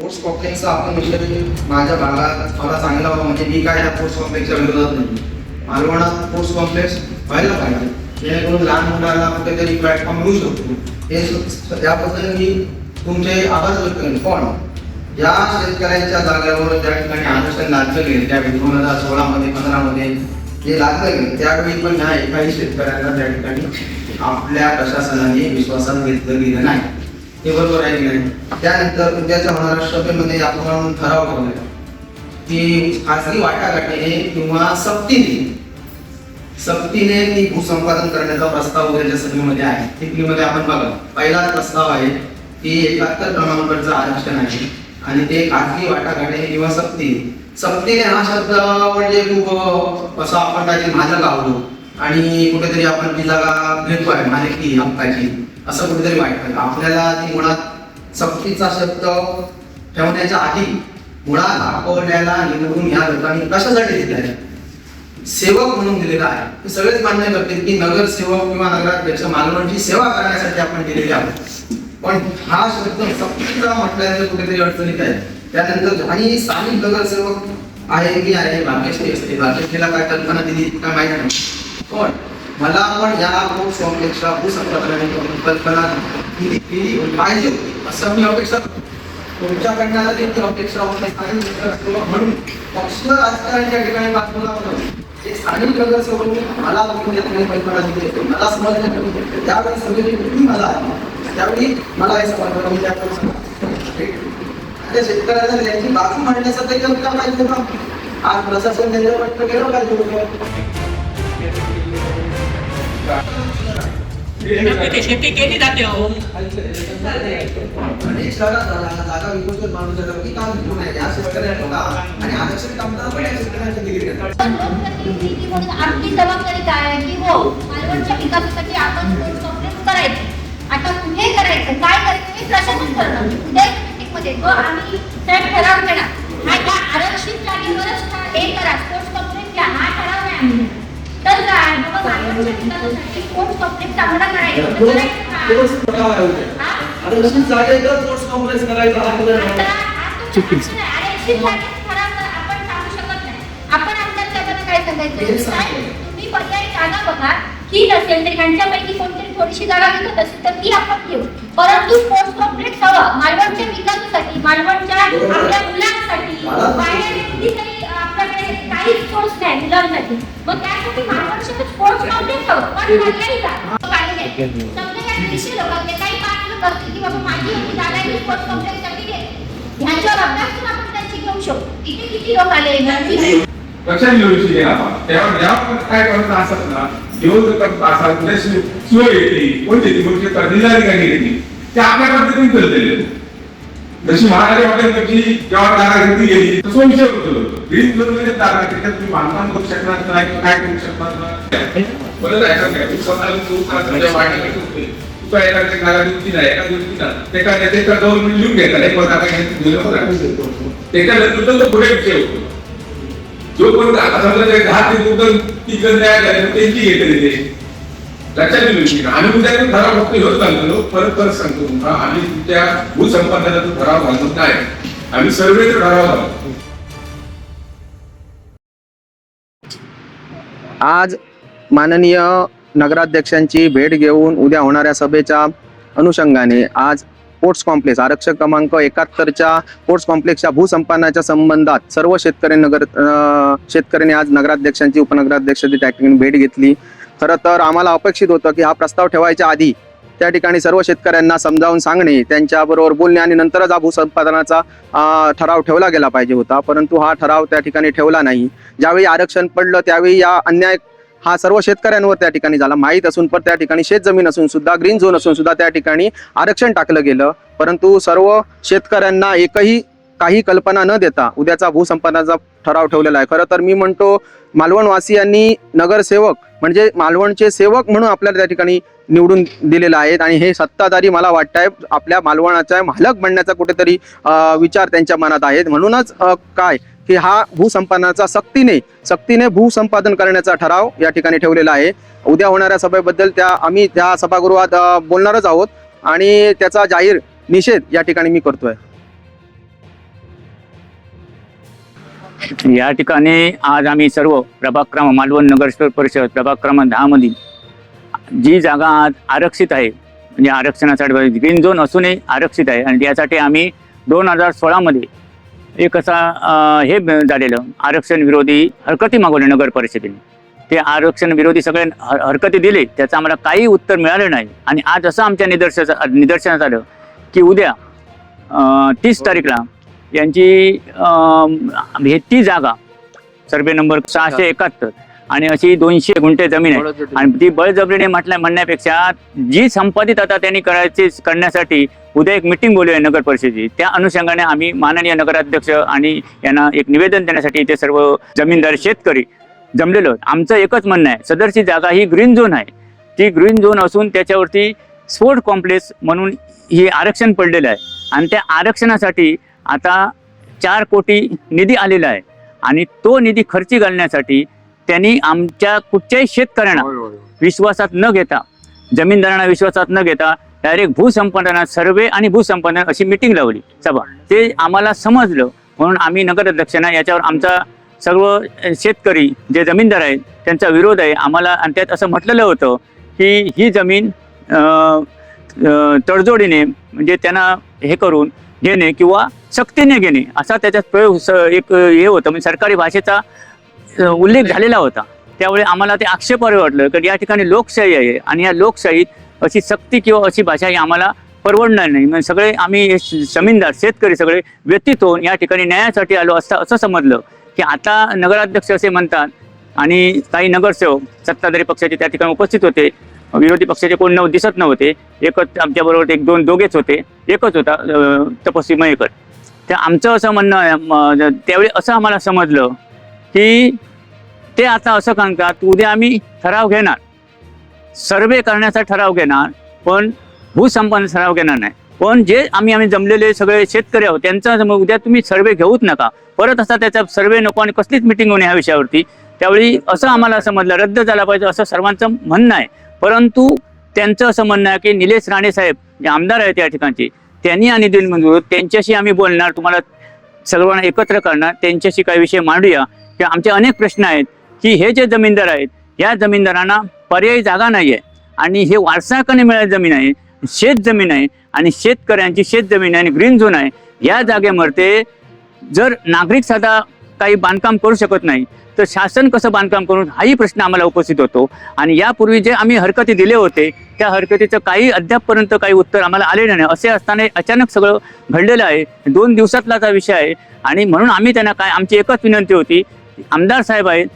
Sports कॉम्प्लेक्सचा आपण विषय माझ्या भागात मला चांगला व्हावा म्हणजे मी काय या स्पोर्ट्स कॉम्प्लेक्सच्या विरोधात नाही. मालवणात स्पोर्ट्स कॉम्प्लेक्स व्हायला पाहिजे जेणेकरून लहान मुलांना कुठेतरी प्लॅटफॉर्म मिळू शकतो. हे त्याबद्दल मी तुमचे आभार व्यक्त करेन. पण या शेतकऱ्यांच्या जागेवर ज्या ठिकाणी आरक्षण लागलं गेलं त्यावेळी 2016 मध्ये 15 मध्ये जे लागलं गेलं त्यावेळी पण ह्या एकाही शेतकऱ्यांना त्या ठिकाणी आपल्या प्रशासनाने विश्वासात घेतलं गेलं नाही. हे बरोबर आहे की नाही. त्यानंतर उद्याच्या होणाऱ्या सभेमध्ये आपण ठराव ठेवला की खासगी वाटाघाटीने किंवा सक्तीने ती भूसंपादन करण्याचा प्रस्ताव उद्याच्या सभेमध्ये आहे. टिपणीमध्ये आपण बघा पहिला प्रस्ताव आहे की 71 क्रमांकाचं आरक्षण आहे आणि ते खासगी वाटाघाटीने किंवा सक्तीने हा शब्द म्हणजे खूप असं आपण काहीतरी माझं लावलो आणि कुठेतरी आपण ती जागा घेतोय मालकी हक्काची असं कुठेतरी वाटतं. आपल्याला ती मुळात सक्तीचा शब्द ठेवण्याच्या आधी मुळात आपल्याला निवडून ह्या लोकांनी कशासाठी दिले आहे? सेवक म्हणून दिलेला आहे. सगळेच मान्य करतील की नगरसेवक किंवा नगराध्यक्ष मालवणची सेवा करण्यासाठी आपण दिलेले आहोत. पण हा शब्द सक्तीचा म्हटल्यानंतर कुठेतरी अडचणीत आहे. त्यानंतर आणि स्थानिक नगरसेवक आहे की आहे भाग्यश्री असते. भाग्यश्रीला काय कल्पना दिली काय माहिती नाही. पण मला पण या स्पोर्ट्स कॉम्प्लेक्सच्या भूसंपादनाची कल्पना केली पाहिजे असं मी अपेक्षा तुमच्याकडनं देखील अपेक्षा होत नाही. म्हणून पक्ष राजकारणाच्या ठिकाणी बाजूला होतं स्थानिक नगरसेवक मला कल्पना दिली मला समजलं त्यावेळी सगळी मला त्यावेळी मला हे समजलं त्या शेतकऱ्यांना त्यांची बाजू मांडण्यासाठी का पाहिजे होतं. आज प्रशासन त्यांच्या वाटतं केलं पाहिजे होतं. शेती केली जाते हो. अनेक शहरात जागा विकून माणूस की काम विकून आहे या शेतकऱ्यांना होता आणि आरक्षण कामगार पण या शेतकऱ्यांच्या दिली म्हणून आपली जबाबदारी काय आहे की हो मालवणच्या विकासासाठी आपण स्पोर्ट्स कॉम्प्लेक्स करायचं. आता कुठे करायचं काय करायचं हे प्रशासन करणार. उद्या मीटिंगमध्ये जो आम्ही ठराव घेणार हा त्या आरक्षित जागेवरच हे करा स्पोर्ट्स कॉम्प्लेक्सला हा ठराव आहे आम्ही तर काय बाबा मालवणच्या विकासासाठी स्पोर्ट्स कॉम्प्लेक्स आम्हाला करायचं आरक्षित जागेवर स्पोर्ट्स कॉम्प्लेक्स करायचा आपण सांगू शकत नाही. आपण आमच्या साहेबांना काय सांगायचं तुम्ही पर्यायी जागा बघा ठीक असेल तर त्यांच्यापैकी कोणतरी थोडीशी जागा विकत असेल तर ती आपण घेऊ. परंतु स्पोर्ट्स कॉम्प्लेक्स हवं मालवणच्या विकासासाठी मालवणच्या आपल्या मुलांसाठी बाहेर कितीतरी आपल्याकडे काही स्पोर्ट्स नाही मुलांसाठी मग त्यासाठी मालवणचे स्पोर्ट्स कॉम्प्लेक्स हवं. पण पर्यायी जागा समजा या 300 लोकांचे काही 5 लोक असतील की बाबा माझी होती जागा आहे स्पोर्ट्स कॉम्प्लेक्ससाठी घे ह्याच्यावर अभ्यास करून आपण त्यांची घेऊ शकतो. इथे किती लोक आले लक्षात घेऊ शकते आपण तेव्हा काय करत असत ना दिवस करत असाल सोय येते कोणती येते म्हणजे जिल्हाधिकारी येते ते आपल्या पद्धतीने करते. जशी महाराजा हॉटेलची जेव्हा जागा घेतली गेली तसं विषय होतो ग्रीन झोनमध्ये जागा त्याच्यात तुम्ही बांधकाम करू शकणार नाही काय करू शकणार नाही. बरं आहे स्वतःला एका नेत्याचा गव्हर्नमेंट लिहून घेतात एक जागा घ्यायचं त्याच्यानंतर पुढे विषय होतो. जोपर्यंत आता समजा 10 ते 2 त्यांची घेतली ते लक्षात घेऊ. आम्ही उद्या ठराव फक्त होत चाललो परत सांगतो तुम्हाला आम्ही तुमच्या भूसंपादनाचा ठराव घालत नाही आम्ही सर्वेचा ठराव घालतो. आज माननीय नगराध्यक्षांची भेट घेऊन उद्या होणाऱ्या सभेच्या अनुषंगाने आज स्पोर्ट्स कॉम्प्लेक्स आरक्षक क्रमांक 71च्या स्पोर्ट्स कॉम्प्लेक्सच्या भूसंपादनाच्या संबंधात सर्व शेतकऱ्यांनी आज नगराध्यक्षांची उपनगराध्यक्षांची त्या ठिकाणी भेट घेतली. खरं तर आम्हाला अपेक्षित होतं की हा प्रस्ताव ठेवायच्या आधी त्या ठिकाणी सर्व शेतकऱ्यांना समजावून सांगणे त्यांच्याबरोबर बोलणे आणि नंतरच हा भूसंपादनाचा ठराव ठेवला गेला पाहिजे होता. परंतु हा ठराव त्या ठिकाणी ठेवला नाही. ज्यावेळी आरक्षण पडलं त्यावेळी या अन्याय हा सर्व शेतकऱ्यांवर त्या ठिकाणी झाला. माहीत असून पण त्या ठिकाणी शेत जमीन असून सुद्धा ग्रीन झोन असून सुद्धा त्या ठिकाणी आरक्षण टाकलं गेलं. परंतु सर्व शेतकऱ्यांना एकही काही कल्पना न देता उद्याचा भूसंपादनाचा ठराव ठेवलेला आहे. खरं तर मी म्हणतो मालवणवासियांनी नगरसेवक म्हणजे मालवणचे सेवक म्हणून आपल्याला त्या ठिकाणी निवडून दिलेलं आहे आणि हे सत्ताधारी मला वाटतंय आपल्या मालवणाचा मालक बनण्याचा कुठेतरी विचार त्यांच्या मनात आहेत. म्हणूनच काय की हा भूसंपादनाचा सक्तीने भूसंपादन करण्याचा ठराव या ठिकाणी ठेवलेला आहे. उद्या होणाऱ्या सभेबद्दल आम्ही त्या सभागृहात बोलणारच आहोत आणि त्याचा जाहीर निषेध या ठिकाणी मी करतोय. या ठिकाणी आज आम्ही सर्व प्रभाग क्रमांक मालवण नगर परिषद प्रभाग क्रमांक 10 मधील जी जागा आज आरक्षित आहे, म्हणजे आरक्षणासाठी ग्रीन झोन असूनही आरक्षित आहे, आणि यासाठी आम्ही 2016 मध्ये एक असा हे झालेलं आरक्षण विरोधी हरकती मागवल्या नगर परिषदेने. ते आरक्षण विरोधी सगळे हरकती दिले, त्याचं आम्हाला काही उत्तर मिळालं नाही. आणि आज असं आमच्या निदर्शनात आलं की उद्या 30 तारीखला यांची ती जागा सर्वे नंबर 671 आणि अशी 200 गुंठे जमीन आहे, आणि ती बळजबरीने म्हणण्यापेक्षा जी संपादित आता त्यांनी करण्यासाठी उद्या एक मिटिंग बोलूया नगर परिषदेची. त्या अनुषंगाने आम्ही माननीय नगराध्यक्ष आणि यांना एक निवेदन देण्यासाठी ते सर्व जमीनदार शेतकरी जमलेलो. आमचं एकच म्हणणं आहे, सदरची जागा ही ग्रीन झोन आहे. ती ग्रीन झोन असून त्याच्यावरती स्पोर्ट कॉम्प्लेक्स म्हणून हे आरक्षण पडलेलं आहे, आणि त्या आरक्षणासाठी आता 4 कोटी निधी आलेला आहे. आणि तो निधी खर्ची घालण्यासाठी त्यांनी आमच्या कुठच्याही शेतकऱ्यांना विश्वासात न घेता, जमीनदारांना विश्वासात न घेता डायरेक्ट भूसंपादनात सर्वे आणि भूसंपादन अशी मिटिंग लावली सभा. ते आम्हाला समजलं म्हणून आम्ही नगराध्यक्षांना याच्यावर आमचा सर्व शेतकरी जे जमीनदार आहेत त्यांचा विरोध आहे आम्हाला. आणि त्यात असं म्हटलेलं होतं की ही जमीन तडजोडीने म्हणजे त्यांना हे करून घेणे किंवा सक्तीने घेणे असा त्याच्यात प्रयोग एक हे होतं, म्हणजे सरकारी भाषेचा उल्लेख झालेला होता. त्यावेळी आम्हाला ते आक्षेपार्ह वाटलं की या ठिकाणी लोकशाही आहे, आणि या लोकशाहीत अशी सक्ती किंवा अशी भाषा ही आम्हाला परवडणार नाही. म्हणजे सगळे आम्ही जमीनदार शेतकरी सगळे व्यतीत होऊन या ठिकाणी न्यायासाठी आलो असं समजलं की आता नगराध्यक्ष असे म्हणतात, आणि काही नगरसेवक सत्ताधारी पक्षाचे त्या ठिकाणी उपस्थित होते, विरोधी पक्षाचे कोण दिसत नव्हते. एकच आमच्याबरोबर 1-2 दोघेच होते, एकच होता तपस्वी मयेकर. तर आमचं असं म्हणणं त्यावेळी असं आम्हाला समजलं की ते आता असं सांगतात उद्या आम्ही ठराव घेणार, सर्वे करण्याचा ठराव घेणार, पण भूसंपादन ठराव घेणार नाही. पण जे आम्ही जमलेले सगळे शेतकरी आहोत त्यांचा उद्या तुम्ही सर्वे घेऊच नका, परत असा त्याचा सर्वे नको आणि कसलीच मिटिंग होणे ह्या विषयावरती. त्यावेळी असं आम्हाला समजलं रद्द झाला पाहिजे असं सर्वांचं म्हणणं आहे. परंतु त्यांचं असं म्हणणं आहे की निलेश राणे साहेब जे आमदार आहेत या ठिकाणचे, त्यांनी आणि निधी मंजूर त्यांच्याशी आम्ही बोलणार, तुम्हाला सर्वांना एकत्र करणार, त्यांच्याशी काही विषय मांडूया. की आमचे अनेक प्रश्न आहेत की हे जे जमीनदार आहेत या जमीनदारांना पर्यायी जागा नाही आहे, आणि हे वारसा हक्काने मिळालेली जमीन आहे, शेत जमीन आहे, आणि शेतकऱ्यांची शेत जमीन आहे आणि ग्रीन झोन आहे. या जागेमध्ये जर नागरिक साधा काही बांधकाम करू शकत नाही तर शासन कसं बांधकाम करून हाही प्रश्न आम्हाला उपस्थित होतो. आणि यापूर्वी जे आम्ही हरकती दिले होते त्या हरकतीचं काही अद्यापपर्यंत काही उत्तर आम्हाला आलेलं नाही. असे असताना अचानक सगळं घडलेलं आहे, 2 दिवसातलाचा विषय आहे. आणि म्हणून आम्ही त्यांना आमची एकच विनंती होती, आमदार साहेब आहेत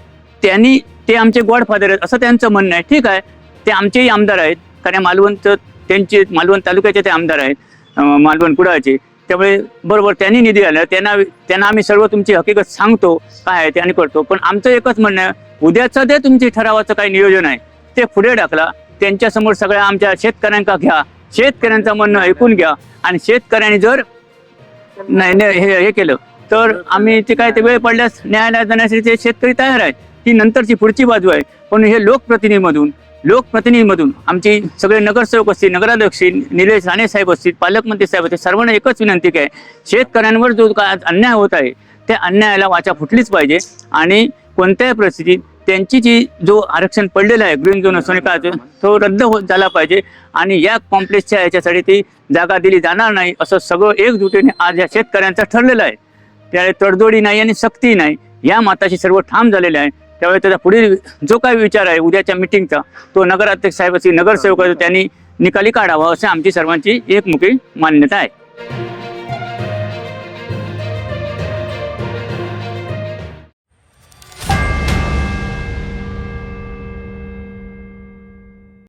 ते आमचे गॉडफादर आहेत असं त्यांचं म्हणणं आहे. ठीक आहे, ते आमचेही आमदार आहेत, कारण मालवण तालुक्याचे ते आमदार आहेत, मालवण कुडाळचे. त्यामुळे बरोबर त्यांनी निधी आला, त्यांना आम्ही सर्व तुमची हकीकत सांगतो काय आहे ते आणि करतो. पण आमचं एकच म्हणणं आहे, उद्याचं जे तुमची ठरावाचं काही नियोजन आहे ते पुढे टाकला, त्यांच्यासमोर सगळ्या आमच्या शेतकऱ्यांका घ्या, शेतकऱ्यांचं म्हणणं ऐकून घ्या, आणि शेतकऱ्यांनी जर नाही हे केलं तर आम्ही ते काय ते वेळ पडल्यास न्यायालयात जाण्यासाठी ते शेतकरी तयार आहेत. ही नंतरची पुढची बाजू आहे. पण हे लोकप्रतिनिधीमधून आमची सगळे नगरसेवक असतील, नगराध्यक्ष निलेश राणे साहेब असतील, पालकमंत्री साहेब असतील, सर्वांना एकच विनंती आहे, शेतकऱ्यांवर जो काय अन्याय होत आहे त्या अन्यायाला वाचा फुटलीच पाहिजे. आणि कोणत्याही परिस्थितीत त्यांची जो आरक्षण पडलेलं आहे ग्रीन झोन असणे काय तो रद्द झाला पाहिजे, आणि या कॉम्प्लेक्सच्या याच्यासाठी ती जागा दिली जाणार नाही असं सगळं एकजुटीने आज या शेतकऱ्यांचं ठरलेलं आहे. त्यावेळी तडजोडी नाही आणि सक्ती नाही, या माताशी सर्व ठाम झालेले आहे. त्यावेळी त्याचा पुढील जो काही विचार आहे उद्याच्या मिटिंगचा तो नगराध्यक्ष साहेब असतील, नगरसेवक त्यांनी निकाली काढावा असं आमची सर्वांची एकमुखी मान्यता आहे.